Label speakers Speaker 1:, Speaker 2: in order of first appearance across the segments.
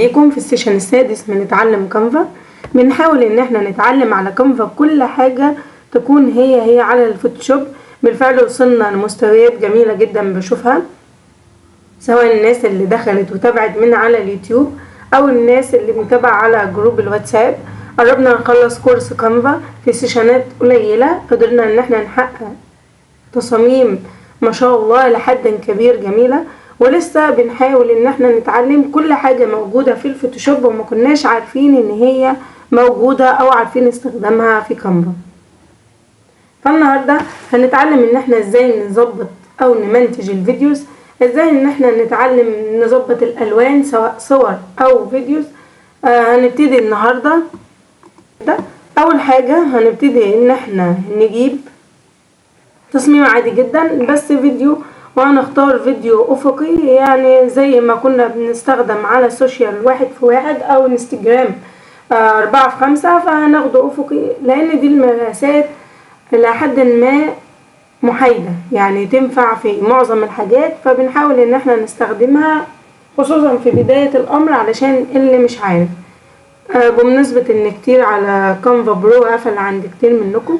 Speaker 1: بيكم في السيشن السادس من نتعلم كانفا. بنحاول ان احنا نتعلم على كانفا كل حاجة تكون هي على الفوتوشوب. بالفعل وصلنا لمستويات جميلة جدا بشوفها، سواء الناس اللي دخلت وتابعت منا على اليوتيوب او الناس اللي متابعة على جروب الواتساب. قربنا نخلص كورس كانفا في سيشنات قليلة، قدرنا ان احنا نحقق تصاميم ما شاء الله لحد كبير جميلة، ولسه بنحاول ان احنا نتعلم كل حاجة موجودة في الفوتوشوب وما كناش عارفين ان هي موجودة او عارفين استخدامها في كانفا. فالنهاردة هنتعلم ان احنا ازاي نظبط او نمنتج الفيديوز، ازاي ان احنا نتعلم نظبط الالوان سواء صور او فيديوز. هنبتدي النهاردة. اول حاجة هنبتدي ان احنا نجيب تصميم عادي جدا بس فيديو، وهنختار فيديو افقي يعني زي ما كنا بنستخدم على السوشيال 1:1 او انستجرام 4:5، فهناخده افقي لان دي المقاسات الى حد ما محايدة يعني تنفع في معظم الحاجات، فبنحاول ان احنا نستخدمها خصوصا في بداية الامر علشان اللي مش عارف. بمناسبة ان كتير على كانفا برو قفل عند كتير منكم،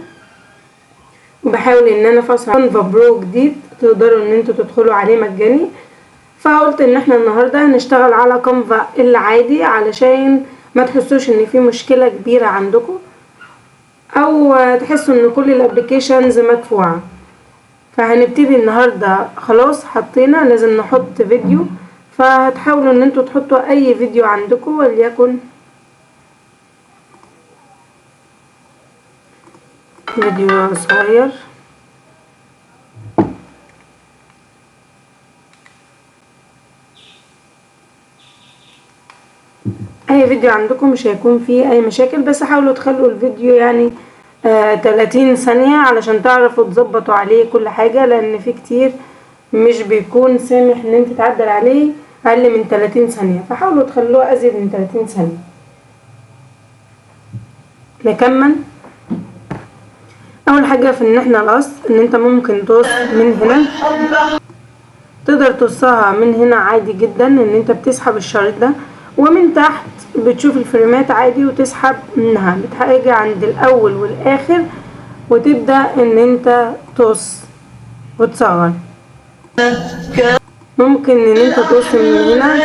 Speaker 1: وبحاول ان انا فاصل كانفا برو جديد تقدروا ان انتوا تدخلوا عليه مجاني، فقلت ان احنا النهارده هنشتغل على كانفا العادي علشان ما تحسوش ان في مشكله كبيره عندكم او تحسوا ان كل الابليكيشنز مدفوعه. فهنبتدي النهارده خلاص حطينا لازم نحط فيديو، فهتحاولوا ان انتوا تحطوا اي فيديو عندكم وليكن فيديو صغير. اي فيديو عندكم مش هيكون فيه اي مشاكل، بس حاولوا تخلوا الفيديو يعني 30 ثانية علشان تعرفوا تظبطوا عليه كل حاجة، لان في كتير مش بيكون سامح ان انت تعدل عليه اقل من 30 ثانية، فحاولوا تخلوه ازيد من 30 ثانية. نكمل. اول حاجة في ان احنا القص ان انت ممكن تقص من هنا، تقدر تقصها من هنا عادي جدا ان انت بتسحب الشريط ده، ومن تحت بتشوف الفريمات عادي وتسحب منها، بتيجي عند الاول والاخر وتبدأ ان انت تقص وتصغر. ممكن ان انت تقص من هنا،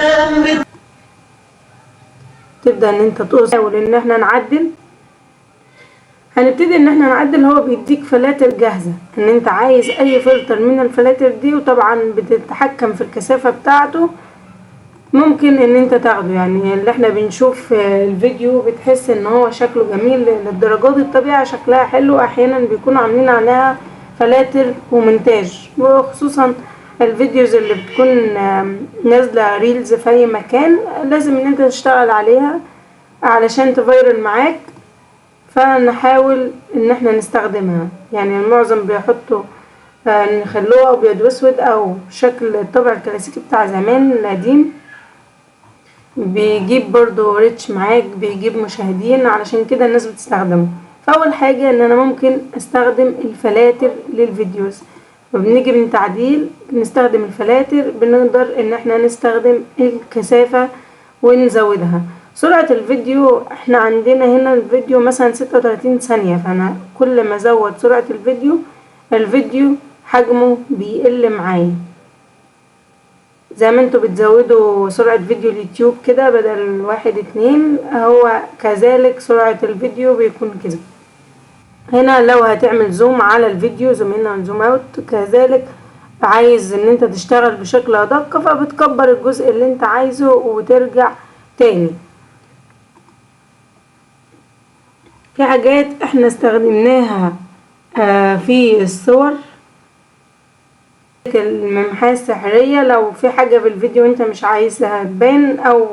Speaker 1: تبدأ ان انت تقص. حاول ان احنا نعدل. هنبتدي ان احنا نعدل. هو بيديك فلاتر جاهزة ان انت عايز اي فلتر من الفلاتر دي، وطبعا بتتحكم في الكثافة بتاعته. ممكن ان انت تاخده يعني اللي احنا بنشوف في الفيديو بتحس ان هو شكله جميل للدرجات دي، الطبيعة شكلها حلو. احيانا بيكونوا عاملين عليها فلاتر ومونتاج، وخصوصا الفيديوز اللي بتكون نازلة ريلز في اي مكان لازم ان انت تشتغل عليها علشان تفيرل معاك. فنحاول ان احنا نستخدمها، يعني المعظم بيحطوا نخلوها ابيض واسود او شكل الطبع الكلاسيكي بتاع زمان القديم، بيجيب برضو ريتش معاك، بيجيب مشاهدين، علشان كده الناس بتستخدمه. فاول حاجة ان انا ممكن استخدم الفلاتر للفيديوز، وبنيجي من تعديل بنستخدم الفلاتر، بنقدر ان احنا نستخدم الكثافة ونزودها. سرعة الفيديو احنا عندنا هنا الفيديو مثلا 36 ثانية، فانا كل ما ازود سرعة الفيديو حجمه بيقل معايا. زي ما انتوا بتزودوا سرعة فيديو اليوتيوب كده بدل 1:2، هو كذلك سرعة الفيديو بيكون كده. هنا لو هتعمل زوم على الفيديو، زوم ان وزوم اوت، كذلك عايز ان انت تشتغل بشكل ادق فبتكبر الجزء اللي انت عايزه وترجع تاني. في حاجات احنا استخدمناها في الصور، الممحاة السحرية. لو في حاجة في الفيديو انت مش عايزها تبان او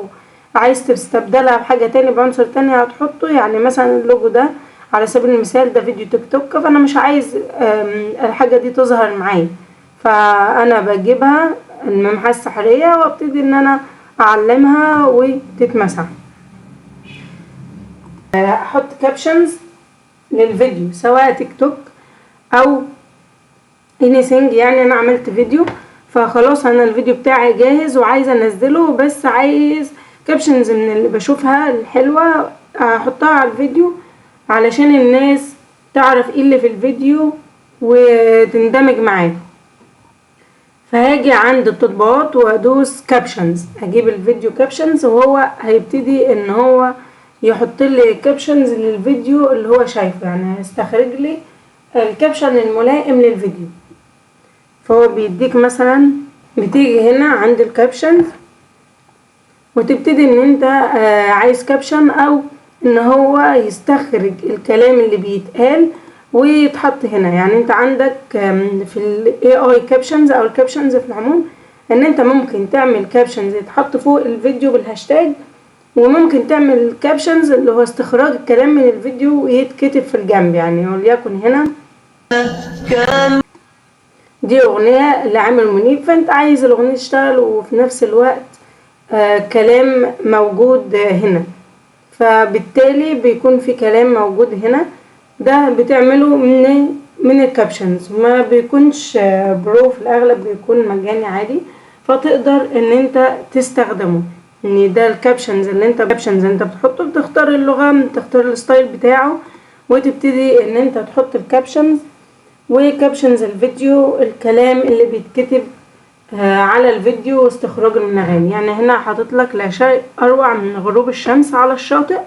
Speaker 1: عايز تستبدلها بحاجة تاني بعنصر تاني هتحطه، يعني مثلا اللوجو ده على سبيل المثال ده فيديو تيك توك، فانا مش عايز الحاجة دي تظهر معايا، فانا بجيبها الممحاة السحرية وابتدي ان انا اعلمها وتتمسح. احط كابشنز للفيديو سواء تيك توك او anything. يعني انا عملت فيديو فخلاص انا الفيديو بتاعي جاهز وعايزه انزله، بس عايز كابشنز من اللي بشوفها الحلوة احطها على الفيديو علشان الناس تعرف ايه اللي في الفيديو وتندمج معاه. فهاجي عند التطبيقات وادوس كابشنز، هجيب الفيديو كابشنز وهو هيبتدي ان هو يحط لي كابشنز للفيديو اللي هو شايفه، يعني هيستخرج لي الكابشن الملائم للفيديو. فهو بيديك مثلا، بتيجي هنا عند الكابشنز وتبتدي ان انت عايز كابشن او ان هو يستخرج الكلام اللي بيتقال ويتحط هنا. يعني انت عندك في ال AI captions او الكابشنز في العموم ان انت ممكن تعمل كابشنز يتحط فوق الفيديو بالهاشتاج، وممكن تعمل كابشنز اللي هو استخراج الكلام من الفيديو ويتكتب في الجنب. يعني وليكن هنا دي اغنية لعامر منيب، فانت عايز الاغنية تشتغل وفي نفس الوقت كلام موجود هنا، فبالتالي بيكون في كلام موجود هنا. ده بتعمله من الكابشنز، ما بيكونش برو، في الاغلب بيكون مجاني عادي، فتقدر ان انت تستخدمه. ان ده الكابشنز اللي انت بتحطه، بتختار اللغة، بتختار الستايل بتاعه وتبتدي ان انت تحط الكابشنز. وكابشنز الفيديو الكلام اللي بيتكتب على الفيديو واستخراجه من اغاني. يعني هنا حاطط لك لا شيء اروع من غروب الشمس على الشاطئ،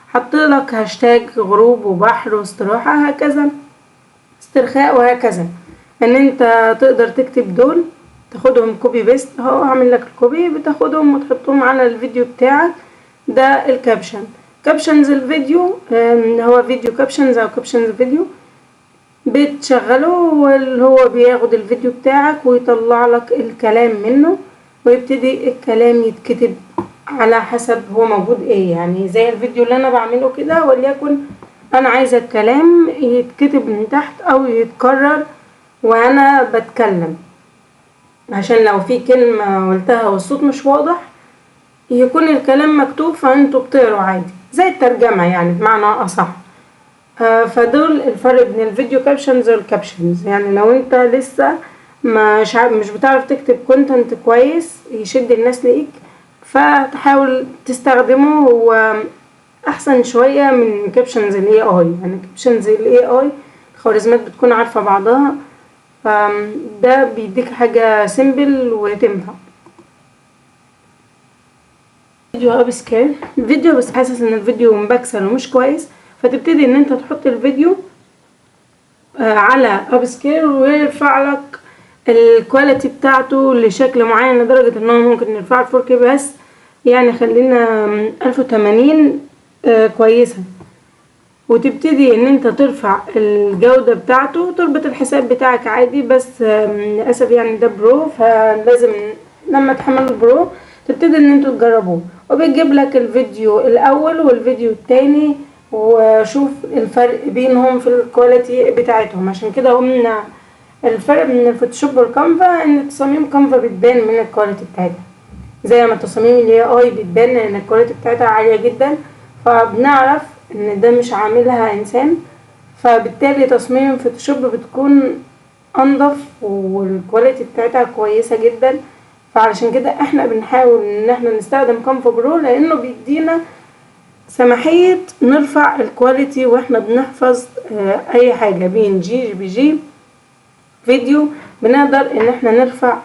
Speaker 1: حط لك هاشتاج غروب وبحر واستراحة، هكذا استرخاء وهكذا. ان انت تقدر تكتب دول، تاخدهم كوبي بيست اهو، هعمل لك الكوبي، بتاخدهم وتحطهم على الفيديو بتاعك. ده الكابشن. كابشنز الفيديو هو فيديو كابشنز او كابشنز فيديو، بتشغله واللي هو بياخد الفيديو بتاعك ويطلع لك الكلام منه، ويبتدي الكلام يتكتب على حسب هو موجود ايه. يعني زي الفيديو اللي انا بعمله كده، وليكن انا عايزة الكلام يتكتب من تحت او يتكرر وانا بتكلم، عشان لو في كلمة قلتها والصوت مش واضح يكون الكلام مكتوب فانتوا بتقروا عادي، زي الترجمة يعني بمعنى اصح. فدول الفرق بين الفيديو كابشنز والكابشنز. يعني لو انت لسه مش بتعرف تكتب كونتنت كويس يشد الناس ليك، فتحاول تستخدمه، هو احسن شوية من كابشنز ال AI. يعني كابشنز ال AI الخوارزميات بتكون عارفة بعضها، فده بيديك حاجة سيمبل وتنفع. فيديو اب سكيل، الفيديو بس حاسس ان الفيديو مبكسل ومش كويس، فتبتدي ان انت تحط الفيديو على اب سكيل ويرفع لك الكواليتي بتاعته لشكل معين، لدرجة ان هو ممكن نرفعه 4K بس. يعني خلينا 1080 كويسة، وتبتدي ان انت ترفع الجودة بتاعته، تربط الحساب بتاعك عادي. بس للأسف يعني ده برو، فلازم لما تحمل البرو تبتدي ان انتوا تجربوه، وبيجيب لك الفيديو الاول والفيديو التاني وشوف الفرق بينهم في الكواليتي بتاعتهم. عشان كده قلنا الفرق من الفوتوشوب والكانفا ان تصاميم كانفا بتبان من الكواليتي بتاعتها، زي ما تصاميم ال AI بتبان ان الكواليتي بتاعتها عالية جدا، فبنعرف ان ده مش عاملها انسان. فبالتالي تصميم فوتوشوب بتكون انضف والكواليتي بتاعتها كويسة جدا. فعلشان كده احنا بنحاول ان احنا نستخدم كانفا برو، لانه بيدينا سماحية نرفع الكواليتي واحنا بنحفظ اي حاجة PNG JPG فيديو، بنقدر ان احنا نرفع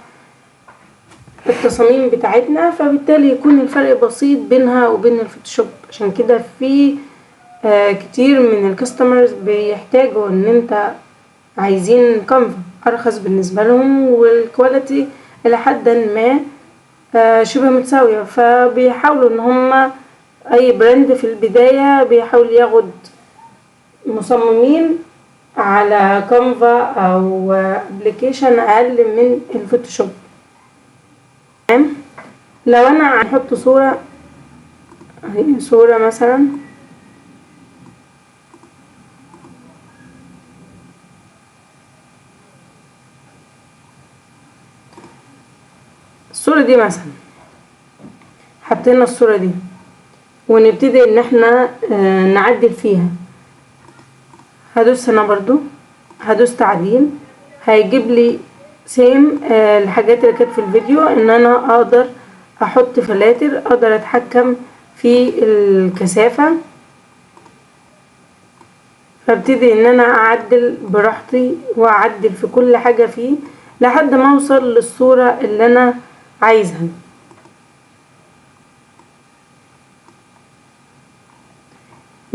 Speaker 1: التصاميم بتاعتنا، فبالتالي يكون الفرق بسيط بينها وبين الفوتوشوب. عشان كده في كتير من الكاستمرز بيحتاجوا ان انت عايزين كانفا ارخص بالنسبة لهم والكواليتي الى حد ما شبه متساوية، فبيحاولوا ان هما اي براند في البداية بيحاول ياخد مصممين على كانفا او ابلكيشن اقل من الفوتوشوب. لو انا هحط صورة مثلا، الصورة دي مثلا، حطينا الصورة دي ونبتدي ان احنا نعدل فيها. هدوس هنا برضو، هدوس تعديل، هيجيب لي سيم الحاجات اللي كانت في الفيديو، ان انا اقدر احط فلاتر، اقدر اتحكم في الكثافة، فابتدي ان انا اعدل براحتي واعدل في كل حاجة فيه لحد ما اوصل للصورة اللي انا عايزها.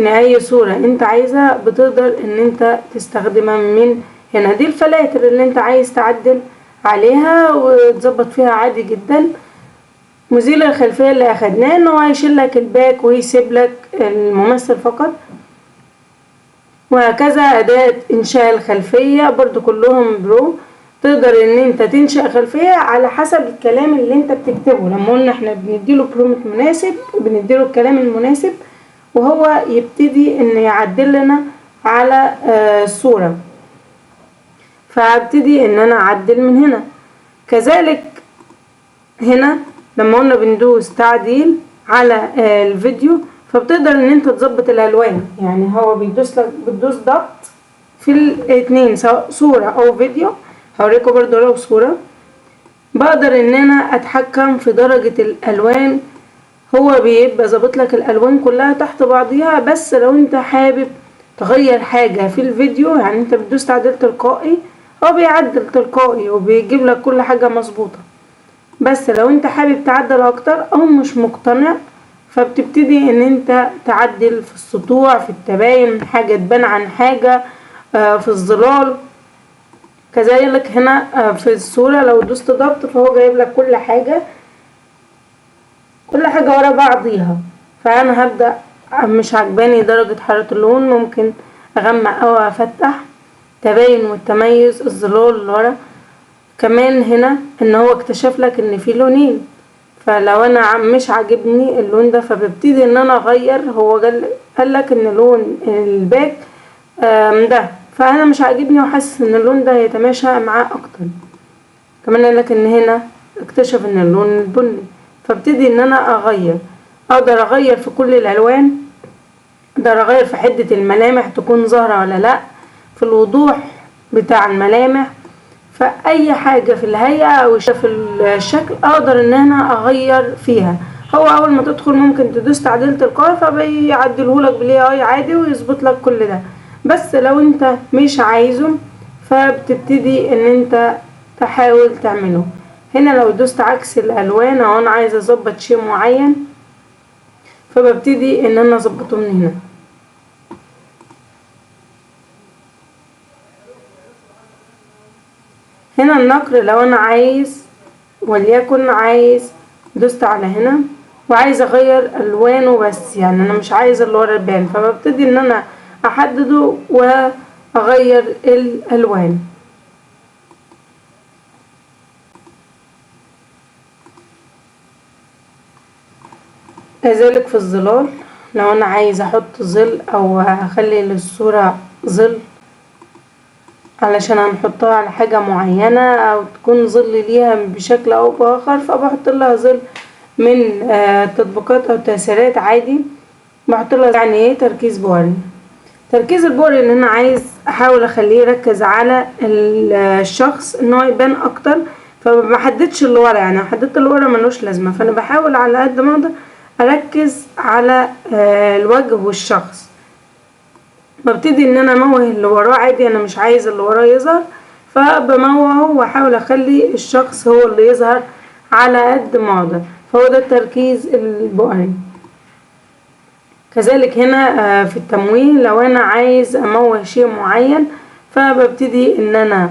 Speaker 1: ان اي صورة انت عايزها بتقدر ان انت تستخدمها من هنا. دي الفلاتر اللي انت عايز تعدل عليها وتظبط فيها عادي جدا. مزيل الخلفية اللي اخدناه ان هو هيشيل لك الباك ويسيب لك الممثل فقط، وهكذا أداة إنشاء الخلفية برضو كلهم برو. تقدر إن أنت تنشأ خلفية على حسب الكلام اللي أنت بتكتبه. لما قلنا إحنا بنديله برومت مناسب، بنديله الكلام المناسب وهو يبتدي إن يعدل لنا على الصورة، فابتدي إن أنا أعدل من هنا. كذلك هنا لما قلنا بندوس تعديل على الفيديو، فبتقدر ان انت تظبط الالوان. يعني هو بتدوس ضغط في الاتنين سواء صورة او فيديو. هوريكم برضو لو صورة بقدر ان انا اتحكم في درجة الالوان. هو بيبقى ظابط لك الالوان كلها تحت بعضيها، بس لو انت حابب تغير حاجة في الفيديو، يعني انت بتدوس تعديل تلقائي، هو بيعدل تلقائي وبيجيب لك كل حاجة مظبوطة. بس لو انت حابب تعدل اكتر او مش مقتنع، فبتبتدي ان انت تعدل في السطوع، في التباين، حاجة تبان عن حاجة، في الظلال. كذلك هنا في الصورة لو دوست ضغط فهو جايب لك كل حاجة ورا بعضيها. فانا هبدأ مش عجباني درجة حرارة اللون، ممكن اغمق او افتح. تباين والتميز، الظلال اللي ورا. كمان هنا ان هو اكتشف لك ان في لونين، فلو انا مش عاجبني اللون ده فببتدي ان انا اغير. هو قال لك ان لون الباك ده، فانا مش عاجبني وحاسس ان اللون ده يتماشى معاه اكتر. كمان قال لك ان هنا اكتشف ان اللون البني، فابتدي ان انا اغير. اقدر اغير في كل الالوان، اقدر اغير في حدة الملامح تكون ظاهرة ولا لا، في الوضوح بتاع الملامح، فأي حاجة في الهيئة أو في الشكل أقدر إن أنا أغير فيها. هو أول ما تدخل ممكن تدوس تعديل تلقائي فبيعدلهولك بالاي اي عادي ويظبط لك كل ده. بس لو أنت مش عايزه فبتبتدي إن أنت تحاول تعمله. هنا لو دوست عكس الألوان أو أنا عايزة أظبط شيء معين، فببتدي إن أنا أظبطه من هنا. هنا النقر لو انا عايز وليكن عايز دوست على هنا وعايز اغير الوانه، بس يعني انا مش عايز اللي ورا البان، فببتدي ان انا احدده واغير الالوان. كذلك في الظلال لو انا عايز احط ظل او اخلي للصورة ظل علشان هنحطها على حاجة معينة او تكون ظل ليها بشكل او باخر، فبحط لها ظل من تطبيقات او تأثيرات عادي. بحط لها يعني ايه تركيز بوري. تركيز البوري ان انا عايز احاول اخليه يركز على الشخص ان هو يبان اكتر، فما حددش اللي ورا. يعني حددت اللي ورا ملوش لازمة، فانا بحاول على قد ما اقدر اركز على الوجه والشخص. ببتدي ان انا اموه اللي وراه عادي، انا مش عايز اللي وراه يظهر، فبموهه واحاول اخلي الشخص هو اللي يظهر على قد ما اقدر. فهو ده التركيز البؤري. كذلك هنا في التمويه لو انا عايز اموه شيء معين، فببتدي ان انا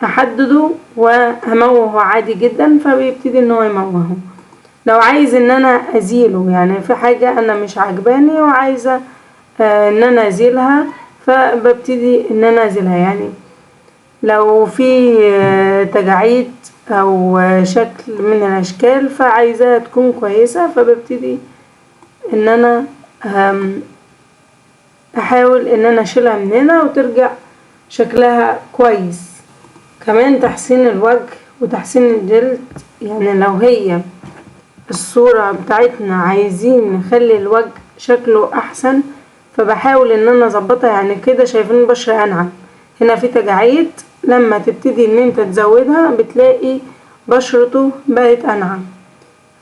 Speaker 1: احدده واموهه عادي جدا، فبيبتدي ان هو يموهه. لو عايز ان انا ازيله، يعني في حاجة انا مش عجباني وعايزة ان انا ازيلها، فببتدي ان انا ازيلها. يعني لو في تجاعيد او شكل من الاشكال فعايزاها تكون كويسة، فببتدي ان انا احاول ان انا اشيلها من هنا وترجع شكلها كويس. كمان تحسين الوجه وتحسين الجلد، يعني لو هي الصورة بتاعتنا عايزين نخلي الوجه شكله احسن، فبحاول ان انا اظبطها. يعني كده شايفين البشرة انعم، هنا في تجاعيد، لما تبتدي ان انت تزودها بتلاقي بشرته بقت انعم.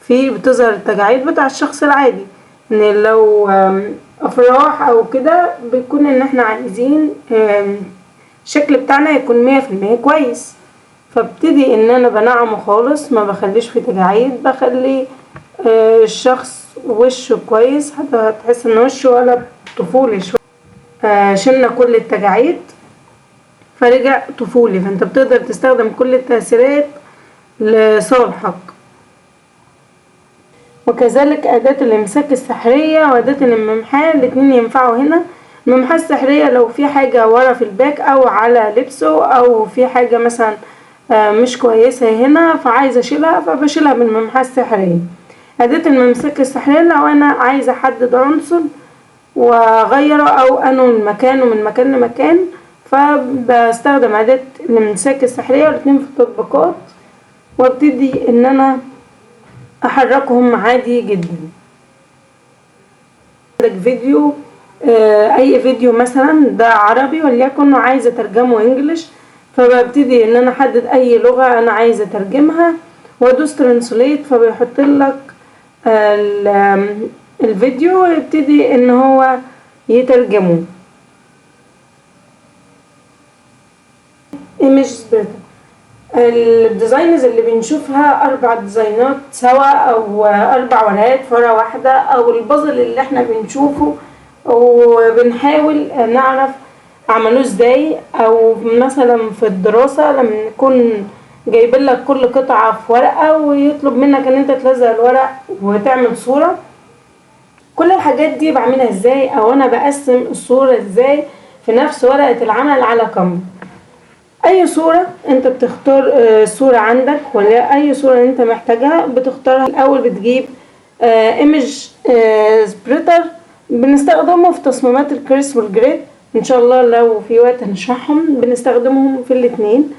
Speaker 1: في بتظهر التجاعيد بتاع الشخص العادي، ان لو افراح او كده بيكون ان احنا عايزين الشكل بتاعنا يكون 100% كويس. فابتدي ان انا بنعمه خالص، ما بخليش فيه تجاعيد، بخلي الشخص وشه كويس، حتى هتحس ان وشه ولا طفولي شوية. شلنا كل التجاعيد فرجع طفولي. فانت بتقدر تستخدم كل التأثيرات لصالحك. وكذلك أداة الإمساك السحرية وأداة الممحاة، الاتنين ينفعوا هنا. الممحاة السحرية لو في حاجة ورا في الباك أو على لبسه، أو في حاجة مثلا مش كويسة هنا فعايزة أشيلها، فبشيلها بالممحاة السحرية. أداة الممسك السحرية لو أنا عايزة أحدد عنصر وأغيره أو أنقل مكانه من مكان لمكان، فبستخدم أداة الإمساك السحرية، والاتنين في التطبيقات، وابتدي إن أنا أحركهم عادي جدا. عندك فيديو أي فيديو مثلا ده عربي وليكن عايزة ترجمه انجليش، فببتدي ان انا احدد اي لغة انا عايزة ترجمها وادوس ترانسليت، فبيحط لك الفيديو ويبتدي ان هو يترجمه. ايمج سبريتر، الديزاينز اللي بنشوفها 4 ديزاينات سوا او 4 ورقات في ورقة واحدة، او البازل اللي احنا بنشوفه وبنحاول نعرف عملوه ازاي، او مثلا في الدراسة لما نكون جايبين لك كل قطعة في ورقة ويطلب منك ان انت تلزق الورق وتعمل صورة. كل الحاجات دي بعملها ازاي، او انا بقسم الصورة ازاي في نفس ورقة العمل على كانفا. اي صورة انت بتختار صورة عندك ولا اي صورة انت محتاجها بتختارها الاول. بتجيب ايمج سبريتر، بنستخدمه في تصميمات الكريس والجريد، ان شاء الله لو في وقت هنشرحهم. بنستخدمهم في الاتنين.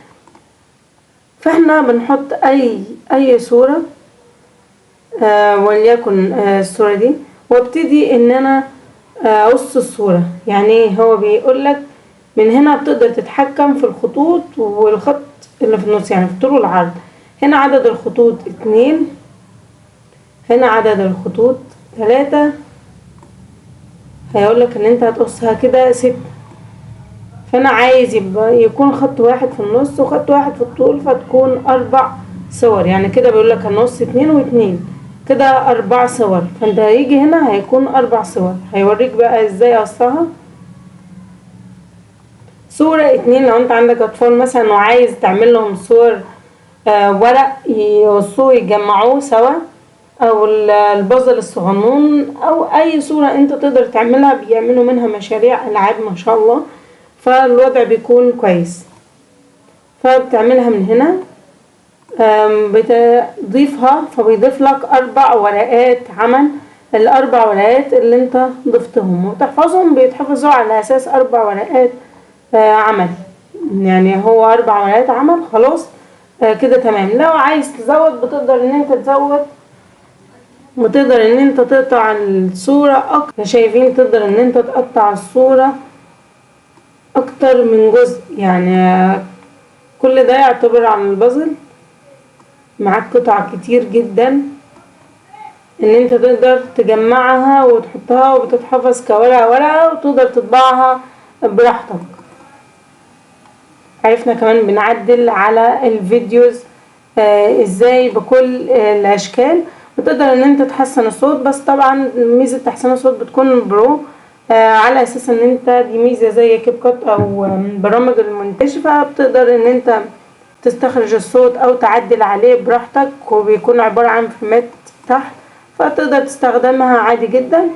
Speaker 1: فاحنا بنحط اي صورة وليكن الصورة دي، وابتدي ان انا اقص الصورة. يعني هو بيقول لك من هنا بتقدر تتحكم في الخطوط والخط اللي في النص، يعني في الطول والعرض. هنا عدد الخطوط 2، هنا عدد الخطوط 3، هيقولك ان انت هتقصها كده 6. فانا عايز يبقى يكون خط واحد في النص وخط واحد في الطول، فتكون 4 صور. يعني كده بيقولك النص 2 و2، كده 4 صور. فانت هيجي هنا هيكون 4 صور. هيوريك بقى ازاي اقصها. صورة 2 لو انت عندك اطفال مثلا وعايز تعمل لهم صور ورق يقصوه يجمعوه سوا، او البازل الصغنون، او اي صورة انت تقدر تعملها. بيعملوا منها مشاريع العاب ما شاء الله، فالوضع بيكون كويس. فبتعملها من هنا بتضيفها، فبيضيف لك 4 ورقات عمل. ال4 ورقات اللي انت ضفتهم وتحفظهم بيتحفظوا على اساس 4 ورقات عمل. يعني هو 4 ورقات عمل خلاص كده تمام. لو عايز تزود بتقدر ان انت تزود، وتقدر ان انت تقطع الصورة اكتر. شايفين تقدر ان انت تقطع الصورة اكتر من جزء. يعني كل ده يعتبر عن البازل. معاك قطع كتير جدا ان انت تقدر تجمعها وتحطها وبتتحفظ كورقة ورقة، وتقدر تطبعها براحتك. عرفنا كمان بنعدل على الفيديوز ازاي بكل الاشكال، وتقدر ان انت تحسن الصوت. بس طبعا ميزة تحسين الصوت بتكون برو، على اساس ان انت دي ميزة زي كاب كات او برامج المونتاج، فبتقدر ان انت تستخرج الصوت او تعدل عليه براحتك، وبيكون عبارة عن فريمات تحت، فتقدر تستخدمها عادي جدا.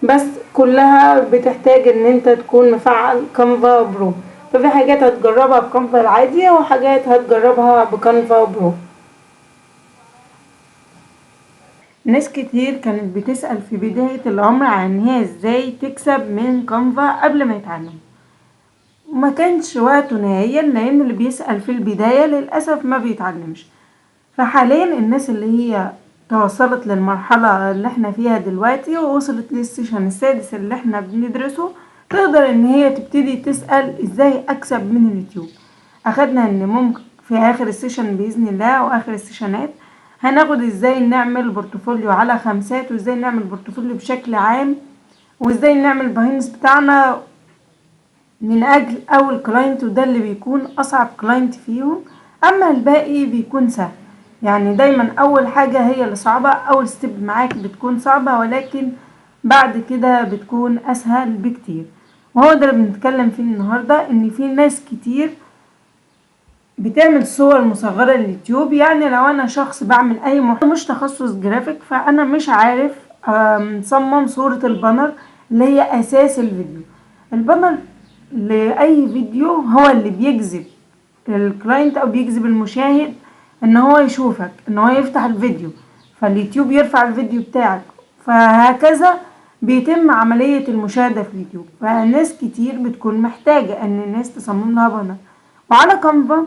Speaker 1: بس كلها بتحتاج ان انت تكون مفعل كانفا برو. ففي حاجات هتجربها بكانفا العادي وحاجات هتجربها بكانفا برو. ناس كتير كانت بتسأل في بداية الأمر عن هي ازاي تكسب من كانفا قبل ما يتعلم. ما كانش وقته نهائيا، لأن اللي بيسأل في البداية للأسف ما بيتعلمش. فحاليا الناس اللي هي توصلت للمرحلة اللي احنا فيها دلوقتي ووصلت للسيشن السادس اللي احنا بندرسه، تقدر ان هي تبتدي تسأل ازاي اكسب من اليوتيوب. اخدنا ان ممكن في اخر السيشن باذن الله واخر السيشنات هناخد ازاي نعمل بورتفوليو على خمسات، وازاي نعمل بورتفوليو بشكل عام، وازاي نعمل الباهينس بتاعنا من اجل اول كلاينت، وده اللي بيكون اصعب كلاينت فيهم. اما الباقي بيكون سهل. يعني دايما اول حاجة هي اللي صعبة، اول ستيب معاك بتكون صعبة، ولكن بعد كده بتكون اسهل بكتير. وهو ده اللي بنتكلم فيه النهاردة، ان في ناس كتير بتعمل صور مصغرة لليوتيوب. يعني لو انا شخص بعمل اي مش تخصص جرافيك، فانا مش عارف نصمم صورة البانر اللي هي اساس الفيديو. البانر لاي فيديو هو اللي بيجذب الكلاينت او بيجذب المشاهد ان هو يشوفك، ان هو يفتح الفيديو، فاليوتيوب يرفع الفيديو بتاعك، فهكذا بيتم عملية المشاهدة في اليوتيوب. فناس كتير بتكون محتاجة ان الناس تصمم لها بانر، وعلى كانفا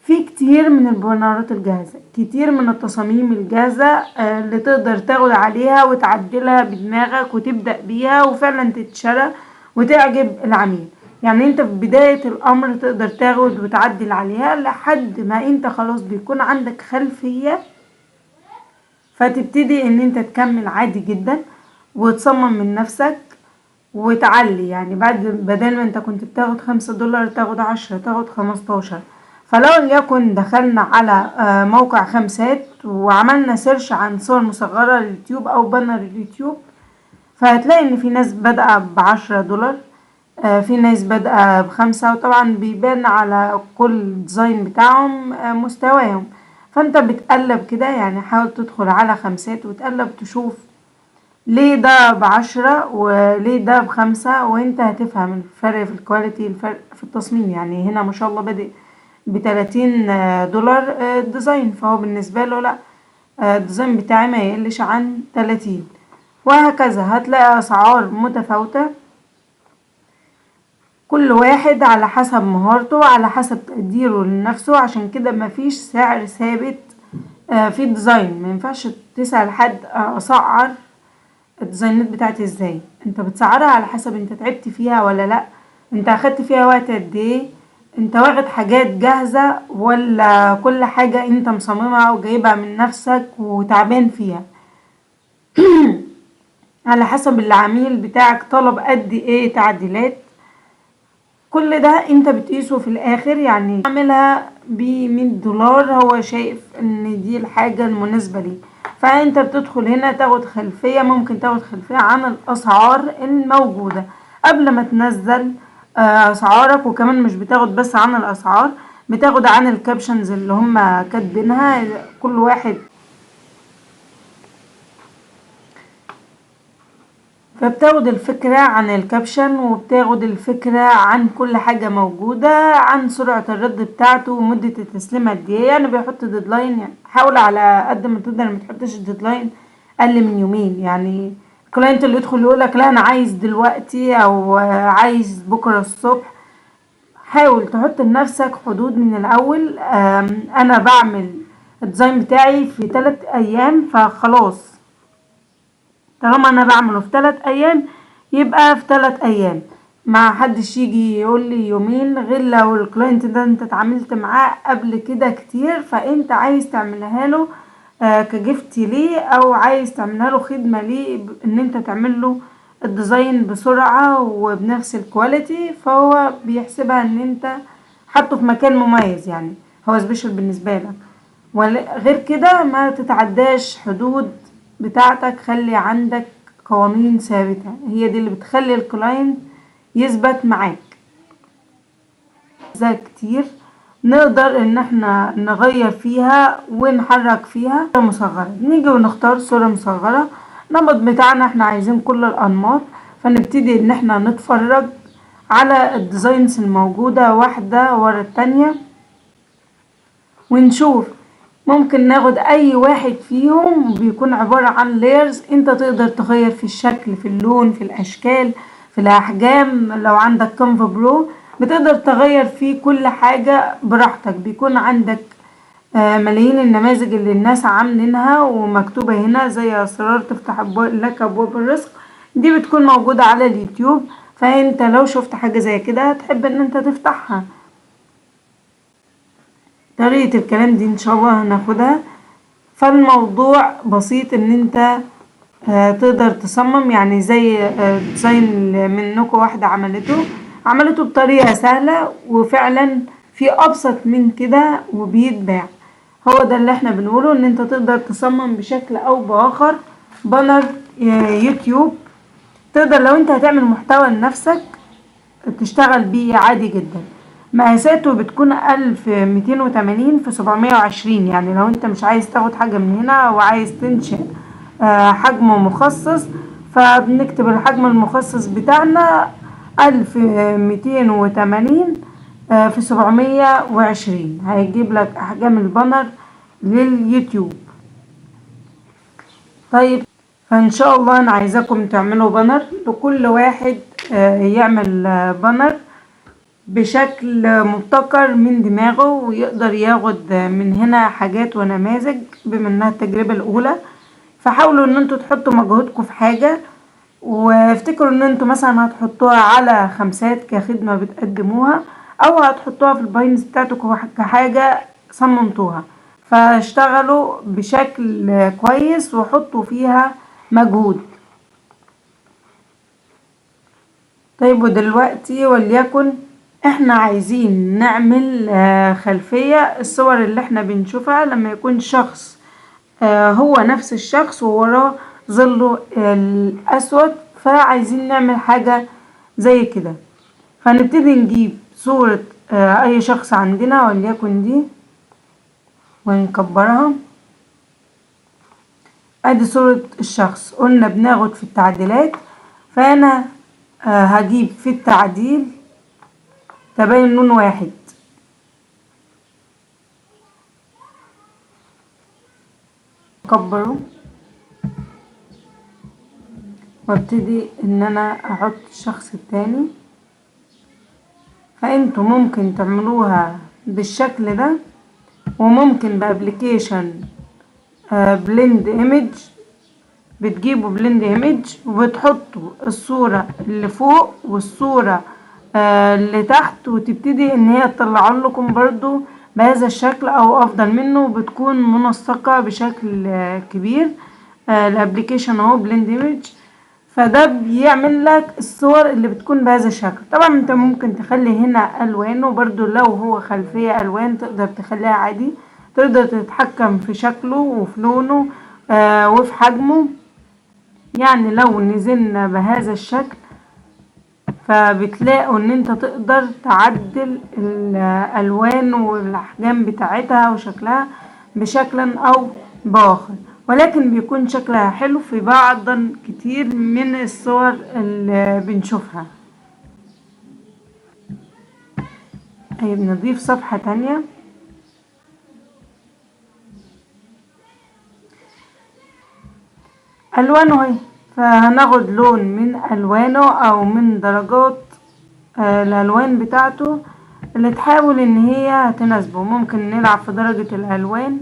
Speaker 1: في كتير من البانرات الجاهزة، كتير من التصاميم الجاهزة اللي تقدر تاخد عليها وتعدلها بدماغك وتبدأ بيها وفعلا تتشرى وتعجب العميل. يعني انت في بداية الامر تقدر تاخد وتعدل عليها لحد ما انت خلاص بيكون عندك خلفية، فتبتدي ان انت تكمل عادي جدا وتصمم من نفسك وتعلي. يعني بدل ما انت كنت بتاخد $5 تاخد 10 تاخد 15. فلو يكن دخلنا على موقع خمسات وعملنا سيرش عن صور مصغرة لليوتيوب او بانر اليوتيوب، فهتلاقي ان في ناس بادئة $10، في ناس بادئة ب5، وطبعا بيبان على كل ديزاين بتاعهم مستواهم. فانت بتقلب كده، يعني حاول تدخل على خمسات وتقلب تشوف ليه ده ب10 وليه ده ب5، وانت هتفهم الفرق في الكواليتي، الفرق في التصميم. يعني هنا ما شاء الله بادئ ب$30 الديزاين، فهو بالنسبة له لا، الديزاين بتاعي ما يقلش عن 30. وهكذا هتلاقي اسعار متفاوتة، كل واحد على حسب مهارته على حسب تقديره لنفسه. عشان كده مفيش سعر ثابت في الديزاين. ما ينفعش تسأل حد اسعر الديزاينات بتاعتي ازاي. انت بتسعرها على حسب انت تعبت فيها ولا لا، انت اخدت فيها وقت قد ايه، انت واخد حاجات جاهزة ولا كل حاجة انت مصممها وجايبها من نفسك وتعبان فيها. على حسب العميل بتاعك طلب قد ايه تعديلات، كل ده انت بتقيسه في الاخر. يعني عاملها ب$100 هو شايف ان دي الحاجة المناسبة ليه، فانت بتدخل هنا تاخد خلفية، ممكن تاخد خلفية عن الاسعار الموجودة قبل ما تنزل اسعارك. وكمان مش بتاخد بس عن الاسعار، بتاخد عن الكابشنز اللي هم كاتبينها. كل واحد فبتاخد الفكرة عن الكابشن، وبتاخد الفكرة عن كل حاجة موجودة، عن سرعة الرد بتاعته ومدة التسليم قد ايه. يعني بيحط ديدلاين، يعني حاول على قد ما تقدر ما تحطش الديدلاين اقل من يومين. يعني الكلاينت اللي يدخل يقولك لا انا عايز دلوقتي او عايز بكرة الصبح، حاول تحط لنفسك حدود من الاول. انا بعمل الديزاين بتاعي في 3 ايام، فخلاص طالما انا بعمله في 3 ايام يبقى في 3 ايام. ما حدش يجي يقول لي يومين، غير لو الكلاينت ده انت اتعاملت معاه قبل كده كتير، فانت عايز تعملها له كجفت ليه، او عايز تعملها له خدمة ليه، ان انت تعمل له الديزاين بسرعة وبنفس الكواليتي، فهو بيحسبها ان انت حطه في مكان مميز، يعني هو سبيشال بالنسبة لك. غير كده ما تتعداش حدود بتاعتك، خلي عندك قوانين ثابتة، هي دي اللي بتخلي الكلاينت يثبت معاك. زي كتير نقدر ان احنا نغير فيها ونحرك فيها. صورة مصغرة، نيجي ونختار صورة مصغرة، النمط بتاعنا احنا عايزين كل الانماط، فنبتدي ان احنا نتفرج على الديزاينز الموجودة واحدة ورا التانية ونشوف. ممكن ناخد اي واحد فيهم، بيكون عبارة عن layers انت تقدر تغير في الشكل، في اللون، في الاشكال، في الاحجام. لو عندك كانفا برو بتقدر تغير فيه كل حاجة براحتك. بيكون عندك ملايين النماذج اللي الناس عاملينها ومكتوبة هنا، زي اسرار تفتح لك ابواب الرزق، دي بتكون موجودة على اليوتيوب. فانت لو شفت حاجة زي كده هتحب ان انت تفتحها. طريقة الكلام دي ان شاء الله هناخدها فالموضوع بسيط ان انت تقدر تصمم، يعني زي ديزاين منكم واحدة عملته بطريقة سهلة، وفعلا في ابسط من كده وبيتباع. هو ده اللي احنا بنقوله، ان انت تقدر تصمم بشكل او باخر بانر يوتيوب. تقدر لو انت هتعمل محتوى لنفسك تشتغل بيه عادي جدا. مقاساته بتكون 1280 في 720، يعني لو انت مش عايز تاخد حاجة من هنا وعايز تنشئ حجم مخصص، فبنكتب الحجم المخصص بتاعنا 1280 في 720، هيجيب لك احجام البانر لليوتيوب. طيب، فان شاء الله انا عايزاكم تعملوا بانر لكل واحد، يعمل بانر بشكل مبتكر من دماغه، ويقدر ياخد من هنا حاجات ونماذج بما انها التجربة الاولى. فحاولوا ان انتوا تحطوا مجهودكم في حاجة، وافتكروا ان انتوا مثلا هتحطوها على خمسات كخدمة بتقدموها، او هتحطوها في الباينز بتاعتكم كحاجة صممتوها. فاشتغلوا بشكل كويس وحطوا فيها مجهود. طيب، ودلوقتي وليكن احنا عايزين نعمل خلفية الصور اللي احنا بنشوفها لما يكون شخص هو نفس الشخص ووراه ظله الأسود، فعايزين نعمل حاجة زي كده. فنبتدي نجيب صورة أي شخص عندنا، وليكن دي، ونكبرها. ادي صورة الشخص. قلنا بناخد في التعديلات، فأنا هجيب في التعديل تبين لون واحد، اكبره، وابتدي ان انا احط الشخص التاني. فانتوا ممكن تعملوها بالشكل ده، وممكن بابليكيشن بلند ايمج، بتجيبوا بلند ايمج وبتحطوا الصورة اللي فوق والصورة اللي تحت، وتبتدي ان هي تطلع لكم برضو بهذا الشكل او افضل منه، بتكون منسقة بشكل كبير. الابليكيشن اهو بلند ايمج، فده بيعمل لك الصور اللي بتكون بهذا الشكل. طبعا انت ممكن تخلي هنا الوان، وبرضو لو هو خلفية الوان تقدر تخليها عادي. تقدر تتحكم في شكله وفي لونه وفي حجمه. يعني لو نزلنا بهذا الشكل، فبتلاقوا ان انت تقدر تعدل الالوان والاحجام بتاعتها وشكلها بشكل او باخر، ولكن بيكون شكلها حلو في بعض كتير من الصور اللي بنشوفها. طيب، نضيف صفحة تانية. الوانه اهي، فهناخد لون من الوانه او من درجات الالوان بتاعته اللي تحاول ان هي تناسبه. ممكن نلعب في درجة الالوان،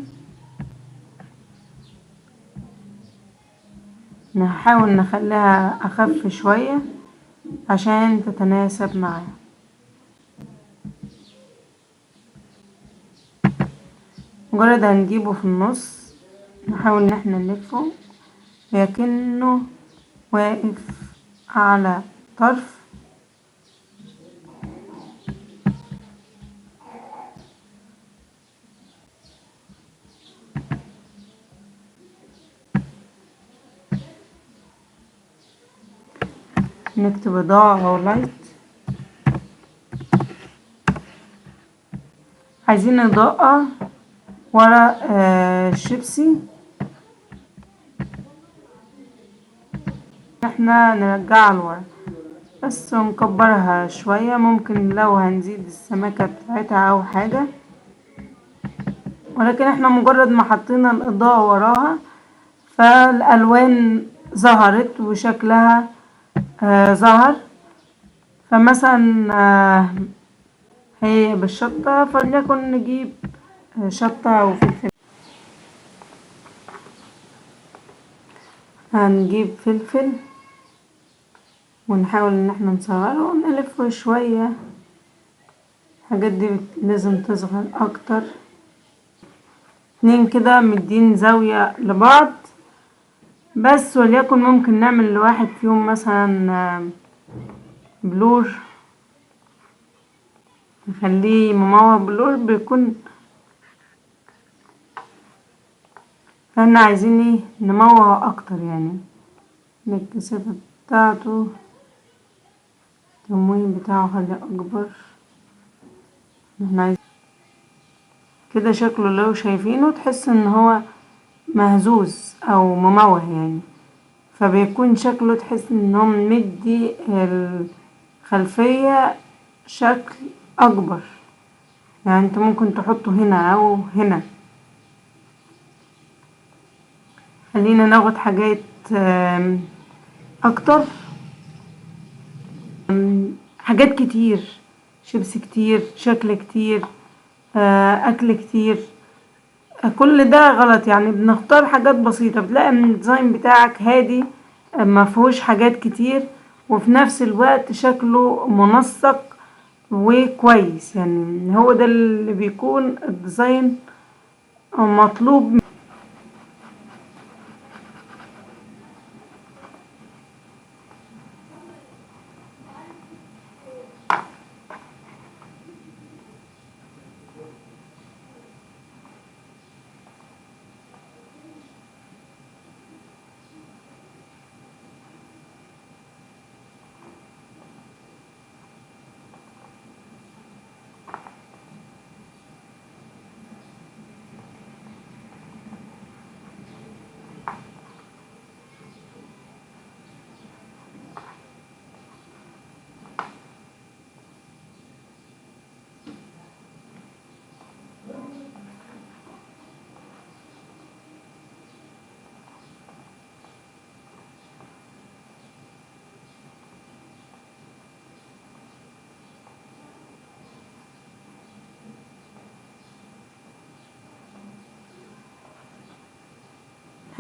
Speaker 1: نحاول نخليها اخف شوية عشان تتناسب معاه. مجرد هنجيبه في النص، نحاول ان احنا نلفه لكنه واقف على طرف. نكتب إضاءة أو لايت. عايزين إضاءة ورا الشيبسي، احنا نرجعها لورا بس ونكبرها شوية. ممكن لو هنزيد السماكة بتاعتها أو حاجة، ولكن احنا مجرد ما حطينا الإضاءة وراها فالألوان ظهرت وشكلها ظهر. فمثلا هي بالشطة، فليكن نجيب شطة وفلفل. هنجيب فلفل ونحاول ان احنا نصغره ونلفه شوية. الحاجات دي لازم تصغر اكتر. اتنين كده مدين زاوية لبعض بس، وليكن ممكن نعمل لواحد فيهم مثلا بلور، نخليه مموه بلور بيكون. احنا عايزين ايه؟ نموه اكتر يعني، الكثافة بتاعته التمويه بتاعه خليه اكبر. احنا عايزين كده شكله لو شايفينه تحس ان هو مهزوز او مموه يعني، فبيكون شكله تحس ان هو مدي الخلفية شكل اكبر. يعني انت ممكن تحطه هنا او هنا. خلينا ناخد حاجات اكتر، حاجات كتير، شيبس كتير، شكل كتير، اكل كتير. كل ده غلط يعني، بنختار حاجات بسيطة بتلاقي ان الديزاين بتاعك هادي، مفهوش حاجات كتير، وفي نفس الوقت شكله منسق وكويس. يعني هو ده اللي بيكون الديزاين مطلوب.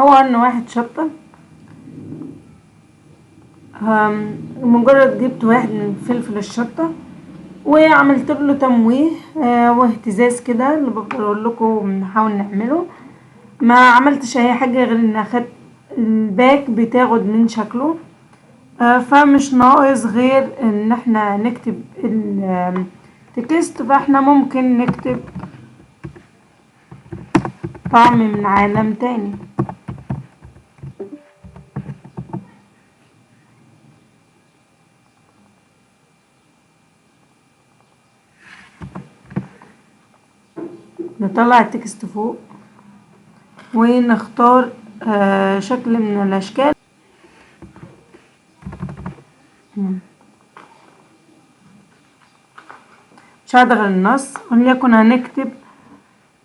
Speaker 1: هو ان واحد شطة، مجرد جبت واحد من فلفل الشطة وعملت له تمويه واهتزاز كده اللي بفضل اقول لكم نحاول نعمله. ما عملتش اي حاجة غير ان اخدت الباك بتاخد من شكله، فمش ناقص غير ان احنا نكتب التكست. فاحنا ممكن نكتب طعم من عالم تاني. نطلع التكست فوق ونختار شكل من الاشكال. مش هشغل النص، وليكن هنكتب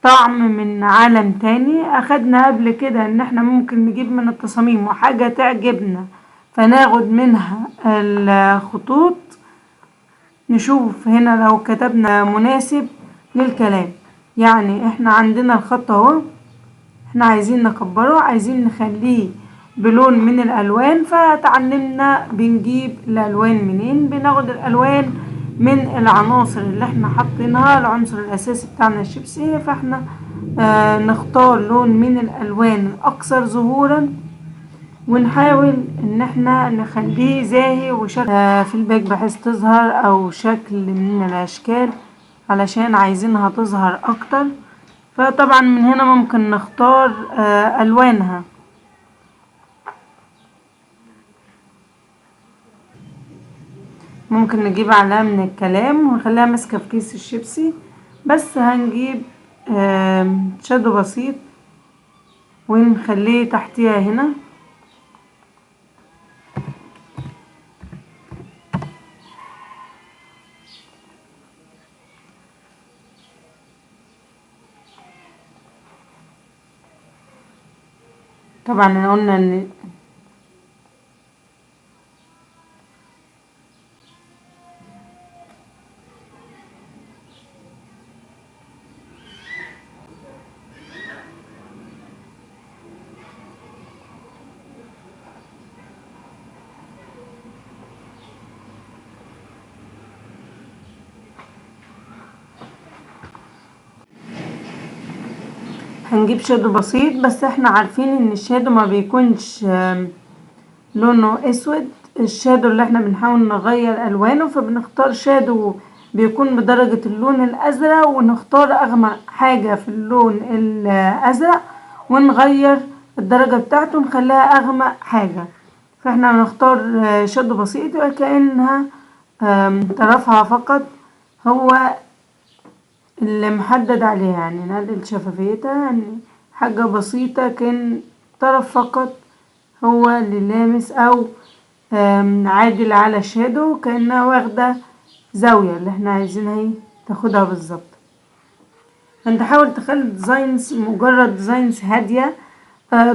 Speaker 1: طعم من عالم تاني. اخدنا قبل كده ان احنا ممكن نجيب من التصاميم وحاجة تعجبنا فناخد منها الخطوط، نشوف هنا لو كتبنا مناسب للكلام. يعني احنا عندنا الخط اهو، احنا عايزين نكبره، عايزين نخليه بلون من الالوان. فتعلمنا بنجيب الالوان منين، بناخد الالوان من العناصر اللي احنا حاطينها. العنصر الاساسي بتاعنا الشيبسي، فاحنا نختار لون من الالوان الاكثر ظهورا ونحاول ان احنا نخليه زاهي وشكل في الباك بحيث تظهر، او شكل من الاشكال علشان عايزينها تظهر اكتر. فطبعا من هنا ممكن نختار الوانها. ممكن نجيب علامة من الكلام ونخليها ماسكة في كيس الشيبسي، بس هنجيب شادو بسيط ونخليه تحتيها هنا. طبعا قلنا ان هنجيب شادو بسيط، بس احنا عارفين ان الشادو ما بيكونش لونه اسود. الشادو اللي احنا بنحاول نغير الوانه، فبنختار شادو بيكون بدرجة اللون الازرق، ونختار اغمق حاجة في اللون الازرق ونغير الدرجة بتاعته نخليها اغمق حاجة. فاحنا هنختار شادو بسيط وكأنها طرفها فقط هو اللي محدد عليها، يعني نقلل شفافيتها، يعني حاجة بسيطة كان طرف فقط هو اللي لامس او عادل على الشادو، كأنها واخدة زاوية اللي احنا عايزينها ايه تاخدها بالظبط. فانت حاول تخلي ديزاينز مجرد ديزاينز هادية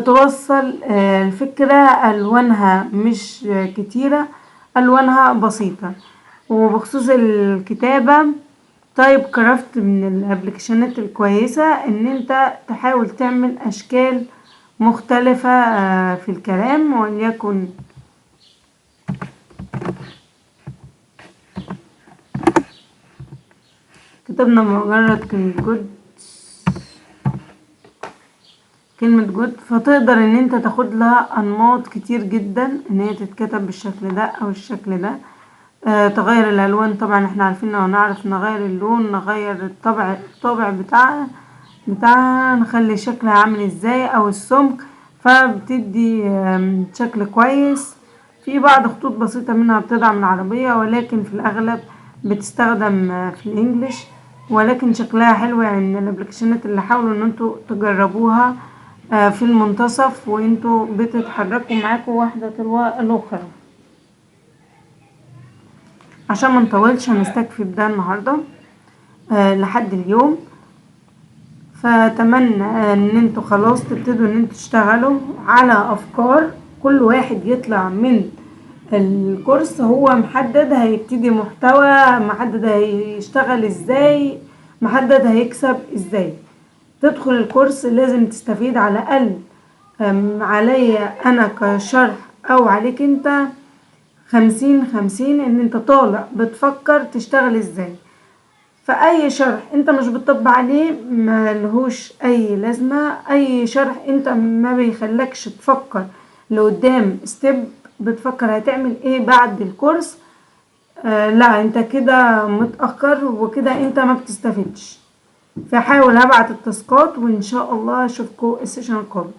Speaker 1: توصل الفكرة، الوانها مش كتيرة، الوانها بسيطة. وبخصوص الكتابة، تايب كرافت من الابليكيشنات الكويسة ان انت تحاول تعمل اشكال مختلفة في الكلام، وليكن كتبنا مجرد كلمة جود، فتقدر ان انت تاخد لها انماط كتير جدا ان هي تتكتب بالشكل ده او الشكل ده. تغير الالوان، طبعا احنا عارفين لو نعرف نغير اللون نغير الطابع بتاعها نخلي شكلها عامل ازاي او السمك، فبتدي شكل كويس. في بعض خطوط بسيطة منها بتدعم العربية، ولكن في الاغلب بتستخدم في الانجليش، ولكن شكلها حلو. يعني من الابليكيشنات اللي حاولوا ان انتوا تجربوها في المنتصف وانتوا بتتحركوا معاكوا واحدة تلو الاخرى. عشان ما نطولش هنستكفي بده النهارده لحد اليوم. فاتمنى ان انتوا خلاص تبتدوا ان انتوا تشتغلوا على افكار، كل واحد يطلع من الكورس هو محدد هيبتدي محتوى، محدد هيشتغل ازاي، محدد هيكسب ازاي. تدخل الكورس لازم تستفيد على الاقل عليا انا كشرح او عليك انت 50-50، ان انت طالع بتفكر تشتغل ازاي. فاي شرح انت مش بتطبق عليه ملهوش اي لازمة. اي شرح انت ما بيخلكش تفكر لقدام ستيب، بتفكر هتعمل ايه بعد الكورس، لا انت كده متأخر وكده انت ما بتستفيدش. فحاول هبعت التاسكات وان شاء الله اشوفكم السيشن القادم.